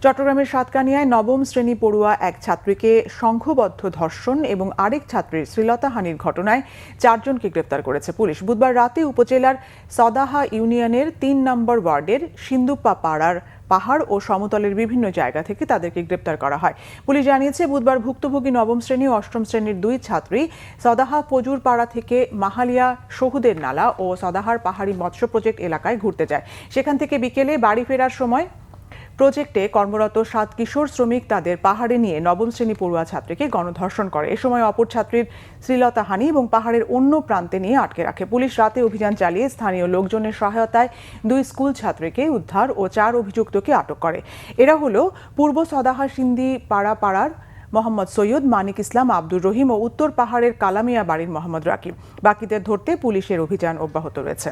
চট্টগ্রামের সাতকানিয়ায় নবম শ্রেণী পড়ুয়া এক ছাত্রীকে সংঘবদ্ধ ধর্ষণ এবং আরেক ছাত্রীর শ্লীলতাহানির ঘটনায় 4 জনকে গ্রেপ্তার করেছে পুলিশ। বুধবার রাতে উপজেলার সদাহা ইউনিয়নের 3 নম্বর ওয়ার্ডের সিন্ধুপা পাড়ার পাহাড় ও সমতলের বিভিন্ন জায়গা থেকে তাদেরকে গ্রেপ্তার করা হয়। পুলিশ জানিয়েছে, বুধবার ভুক্তভোগী নবম শ্রেণী ও অষ্টম শ্রেণীর 2 ছাত্রী সদাহা ফজুর পাড়া থেকে মাহালিয়া শহুদের নালা ও সদাহার পাহাড়ি মৎস্য প্রজেক্ট এলাকায় ঘুরতে যায়। সেখান থেকে বিকেলে বাড়ি ফেরার সময় প্রজেক্টে কর্মরত 7 কিশোর শ্রমিক তাদের পাহাড়ে নিয়ে নবম শ্রেণী পড়ুয়া ছাত্রীকে গণধর্ষণ করে। এ সময় অপর ছাত্রীর শ্লীলতাহানি এবং পাহাড়ের অন্য প্রান্তে নিয়ে আটকে রাখে। পুলিশ রাতে অভিযান চালিয়ে স্থানীয় লোকজনের সহায়তায় 2 স্কুল ছাত্রীকে উদ্ধার ও 4 অভিযুক্তকে আটক করে। এরা হলো পূর্ব সদাহা সিন্ধি পাড়ার মোহাম্মদ সৈয়দ, মানিক ইসলাম, আব্দুর রহিম ও উত্তর পাহাড়ের কালামিয়া বাড়ির মোহাম্মদ রাকিব। বাকিদের ধরতে পুলিশের অভিযান অব্যাহত রয়েছে।